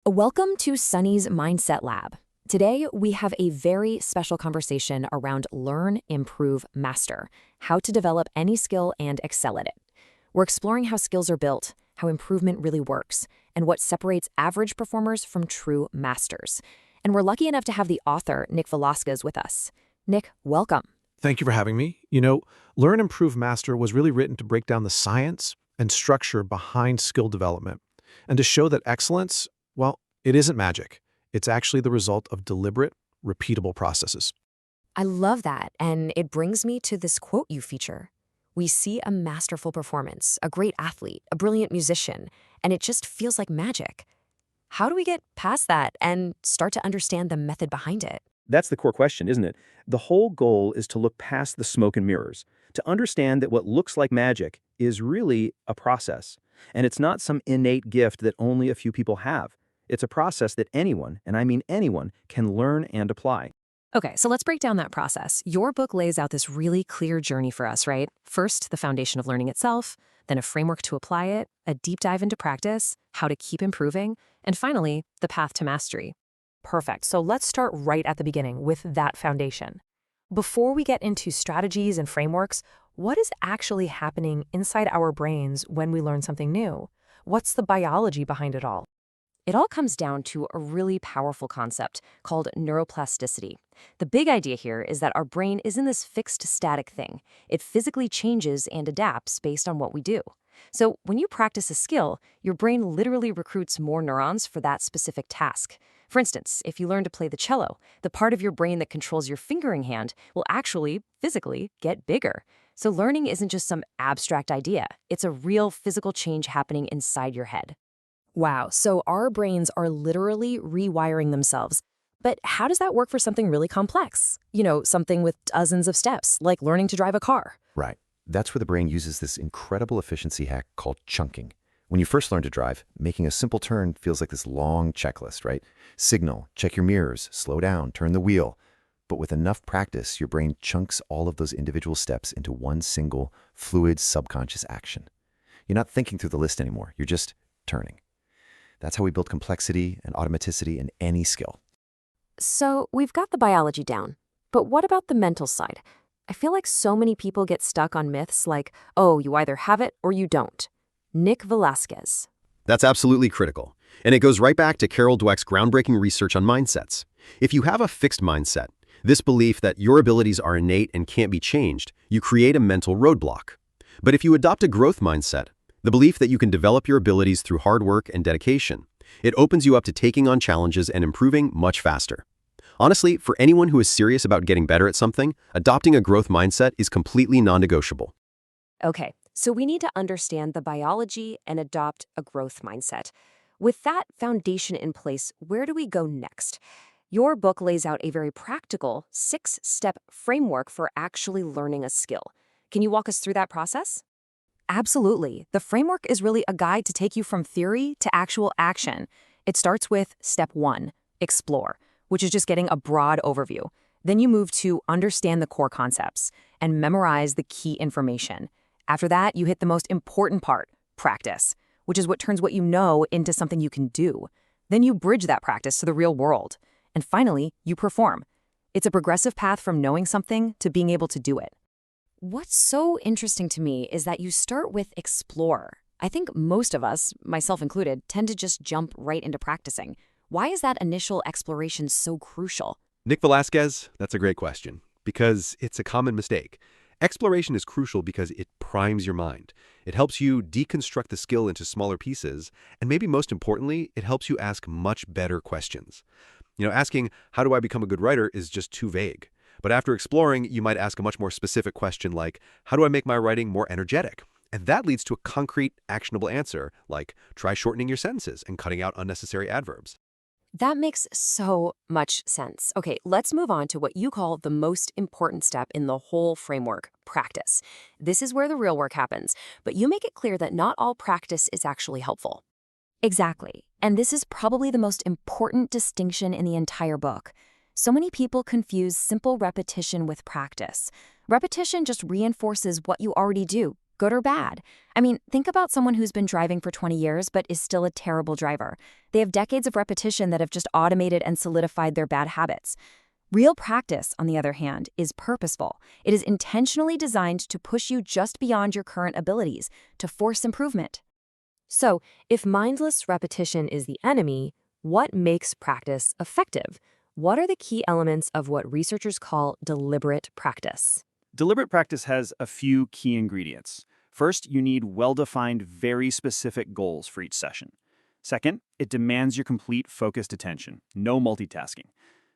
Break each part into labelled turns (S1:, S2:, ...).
S1: Welcome to Sunny's Mindset Lab. Today, we have a very special conversation around learn, improve, master, how to develop any skill and excel at it. We're exploring how skills are built, how improvement really works, and what separates average performers from true masters. And we're lucky enough to have the author, Nick Velasquez, with us. Nick, welcome.
S2: Thank you for having me. Learn, Improve, Master was really written to break down the science and structure behind skill development and to show that excellence, well, it isn't magic. It's actually the result of deliberate, repeatable processes.
S1: I love that, and it brings me to this quote you feature. We see a masterful performance, a great athlete, a brilliant musician, and it just feels like magic. How do we get past that and start to understand the method behind it?
S3: That's the core question, isn't it? The whole goal is to look past the smoke and mirrors, to understand that what looks like magic is really a process. And it's not some innate gift that only a few people have. It's a process that anyone, and I mean anyone, can learn and apply.
S1: Okay, so let's break down that process. Your book lays out this really clear journey for us, right? First, the foundation of learning itself, then a framework to apply it, a deep dive into practice, how to keep improving, and finally, the path to mastery. Perfect. So let's start right at the beginning with that foundation. Before we get into strategies and frameworks, what is actually happening inside our brains when we learn something new? What's the biology behind it all? It all comes down to a really powerful concept called neuroplasticity. The big idea here is that our brain isn't this fixed static thing. It physically changes and adapts based on what we do. So when you practice a skill, your brain literally recruits more neurons for that specific task. For instance, if you learn to play the cello, the part of your brain that controls your fingering hand will actually, physically, get bigger. So learning isn't just some abstract idea. It's a real physical change happening inside your head. Wow, so our brains are literally rewiring themselves. But how does that work for something really complex? Something with dozens of steps, like learning to drive a car.
S4: Right. That's where the brain uses this incredible efficiency hack called chunking. When you first learn to drive, making a simple turn feels like this long checklist, right? Signal, check your mirrors, slow down, turn the wheel. But with enough practice, your brain chunks all of those individual steps into one single, fluid, subconscious action. You're not thinking through the list anymore. You're just turning. That's how we build complexity and automaticity in any skill.
S1: So we've got the biology down. But what about the mental side? I feel like so many people get stuck on myths like, oh, you either have it or you don't. Nick Velasquez.
S5: That's absolutely critical. And it goes right back to Carol Dweck's groundbreaking research on mindsets. If you have a fixed mindset, this belief that your abilities are innate and can't be changed, you create a mental roadblock. But if you adopt a growth mindset, the belief that you can develop your abilities through hard work and dedication, it opens you up to taking on challenges and improving much faster. Honestly, for anyone who is serious about getting better at something, adopting a growth mindset is completely non-negotiable.
S1: Okay, so we need to understand the biology and adopt a growth mindset. With that foundation in place, where do we go next? Your book lays out a very practical 6-step framework for actually learning a skill. Can you walk us through that process? Absolutely. The framework is really a guide to take you from theory to actual action. It starts with step 1, explore, which is just getting a broad overview. Then you move to understand the core concepts and memorize the key information. After that, you hit the most important part, practice, which is what turns what you know into something you can do. Then you bridge that practice to the real world. And finally, you perform. It's a progressive path from knowing something to being able to do it. What's so interesting to me is that you start with explore. I think most of us, myself included, tend to just jump right into practicing. Why is that initial exploration so crucial?
S5: Nick Velasquez, that's a great question, because it's a common mistake. Exploration is crucial because it primes your mind. It helps you deconstruct the skill into smaller pieces, and maybe most importantly, it helps you ask much better questions. Asking, how do I become a good writer is just too vague. But after exploring, you might ask a much more specific question like, how do I make my writing more energetic? And that leads to a concrete, actionable answer, like try shortening your sentences and cutting out unnecessary adverbs.
S1: That makes so much sense. Okay, let's move on to what you call the most important step in the whole framework, practice. This is where the real work happens, but you make it clear that not all practice is actually helpful. Exactly. And this is probably the most important distinction in the entire book. So many people confuse simple repetition with practice. Repetition just reinforces what you already do.
S6: good or bad. I mean, think about someone who's been driving for 20 years but is still a terrible driver. They have decades of repetition that have just automated and solidified their bad habits. Real practice, on the other hand, is purposeful. It is intentionally designed to push you just beyond your current abilities, to force improvement.
S1: So, if mindless repetition is the enemy, what makes practice effective? What are the key elements of what researchers call deliberate practice?
S7: Deliberate practice has a few key ingredients. First, you need well-defined, very specific goals for each session. Second, it demands your complete focused attention, no multitasking.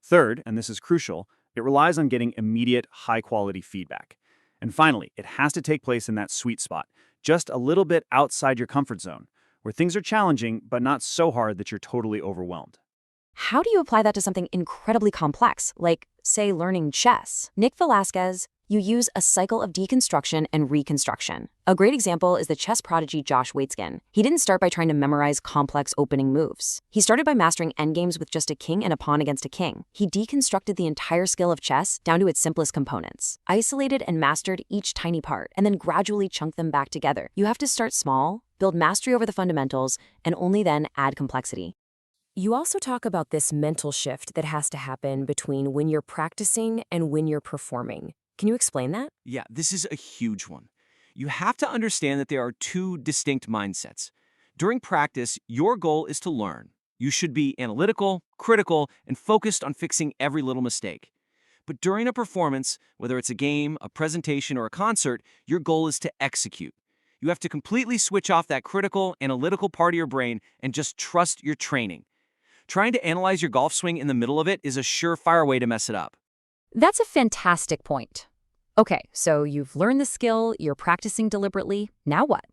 S7: Third, and this is crucial, it relies on getting immediate, high-quality feedback. And finally, it has to take place in that sweet spot, just a little bit outside your comfort zone, where things are challenging but not so hard that you're totally overwhelmed.
S6: How do you apply that to something incredibly complex, like, say, learning chess? Nick Velasquez, you use a cycle of deconstruction and reconstruction. A great example is the chess prodigy Josh Waitzkin. He didn't start by trying to memorize complex opening moves. He started by mastering endgames with just a king and a pawn against a king. He deconstructed the entire skill of chess down to its simplest components, isolated and mastered each tiny part, and then gradually chunked them back together. You have to start small, build mastery over the fundamentals, and only then add complexity.
S1: You also talk about this mental shift that has to happen between when you're practicing and when you're performing. Can you explain that?
S8: Yeah, this is a huge one. You have to understand that there are two distinct mindsets. During practice, your goal is to learn. You should be analytical, critical, and focused on fixing every little mistake. But during a performance, whether it's a game, a presentation, or a concert, your goal is to execute. You have to completely switch off that critical, analytical part of your brain and just trust your training. Trying to analyze your golf swing in the middle of it is a surefire way to mess it up.
S6: That's a fantastic point. Okay, so you've learned the skill, you're practicing deliberately. Now what?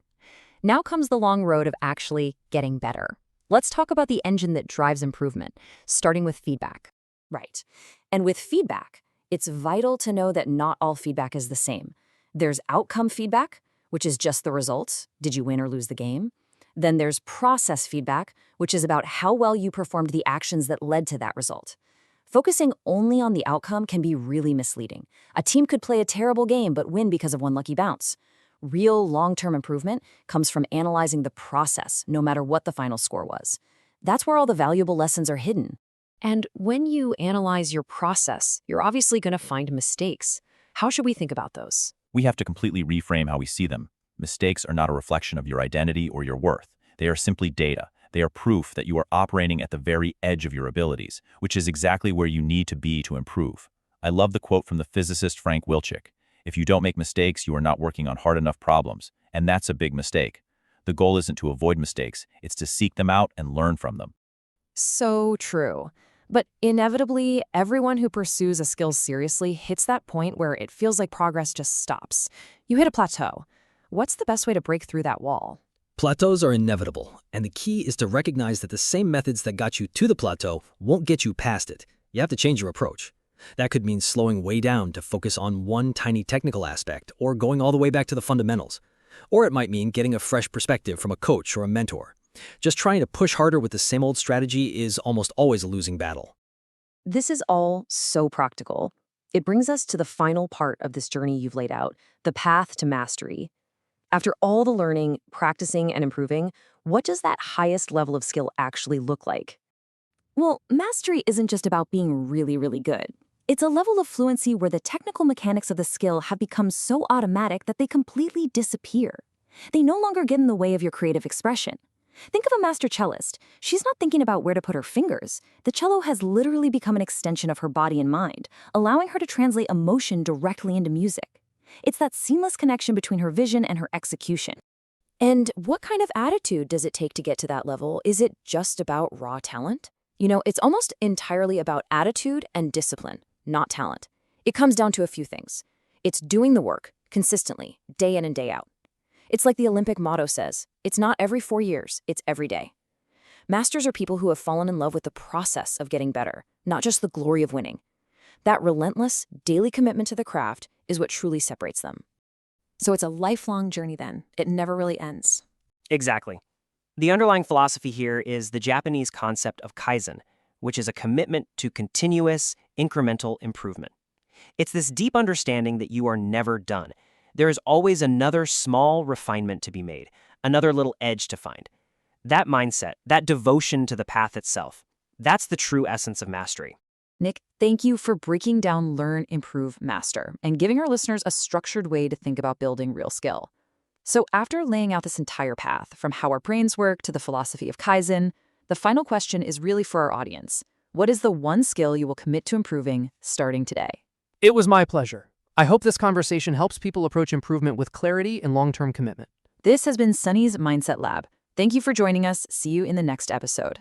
S6: Now comes the long road of actually getting better. Let's talk about the engine that drives improvement, starting with feedback.
S1: Right. And with feedback, it's vital to know that not all feedback is the same. There's outcome feedback, which is just the results. Did you win or lose the game? Then there's process feedback, which is about how well you performed the actions that led to that result. Focusing only on the outcome can be really misleading. A team could play a terrible game but win because of one lucky bounce. Real long-term improvement comes from analyzing the process, no matter what the final score was. That's where all the valuable lessons are hidden. And when you analyze your process, you're obviously going to find mistakes. How should we think about those?
S9: We have to completely reframe how we see them. Mistakes are not a reflection of your identity or your worth. They are simply data. They are proof that you are operating at the very edge of your abilities, which is exactly where you need to be to improve. I love the quote from the physicist Frank Wilczek. If you don't make mistakes, you are not working on hard enough problems, and that's a big mistake. The goal isn't to avoid mistakes, it's to seek them out and learn from them.
S1: So true. But inevitably, everyone who pursues a skill seriously hits that point where it feels like progress just stops. You hit a plateau. What's the best way to break through that wall?
S10: Plateaus are inevitable, and the key is to recognize that the same methods that got you to the plateau won't get you past it. You have to change your approach. That could mean slowing way down to focus on one tiny technical aspect, or going all the way back to the fundamentals. Or it might mean getting a fresh perspective from a coach or a mentor. Just trying to push harder with the same old strategy is almost always a losing battle.
S1: This is all so practical. It brings us to the final part of this journey you've laid out, the path to mastery. After all the learning, practicing, and improving, what does that highest level of skill actually look like? Well, mastery isn't just about being really, really good. It's a level of fluency where the technical mechanics of the skill have become so automatic that they completely disappear. They no longer get in the way of your creative expression. Think of a master cellist. She's not thinking about where to put her fingers. The cello has literally become an extension of her body and mind, allowing her to translate emotion directly into music. It's that seamless connection between her vision and her execution. And what kind of attitude does it take to get to that level? Is it just about raw talent? You know, it's almost entirely about attitude and discipline, not talent. It comes down to a few things. It's doing the work consistently, day in and day out. It's like the Olympic motto says, it's not every 4 years, it's every day. Masters are people who have fallen in love with the process of getting better, not just the glory of winning. That relentless, daily commitment to the craft is what truly separates them. So it's a lifelong journey then. It never really ends.
S11: Exactly. The underlying philosophy here is the Japanese concept of kaizen, which is a commitment to continuous, incremental improvement. It's this deep understanding that you are never done, There is always another small refinement to be made, another little edge to find. That mindset, that devotion to the path itself, that's the true essence of mastery.
S6: Nick, thank you for breaking down Learn, Improve, Master and giving our listeners a structured way to think about building real skill. So after laying out this entire path, from how our brains work to the philosophy of Kaizen, the final question is really for our audience. What is the one skill you will commit to improving starting today?
S12: It was my pleasure. I hope this conversation helps people approach improvement with clarity and long-term commitment.
S6: This has been Sunny's Mindset Lab. Thank you for joining us. See you in the next episode.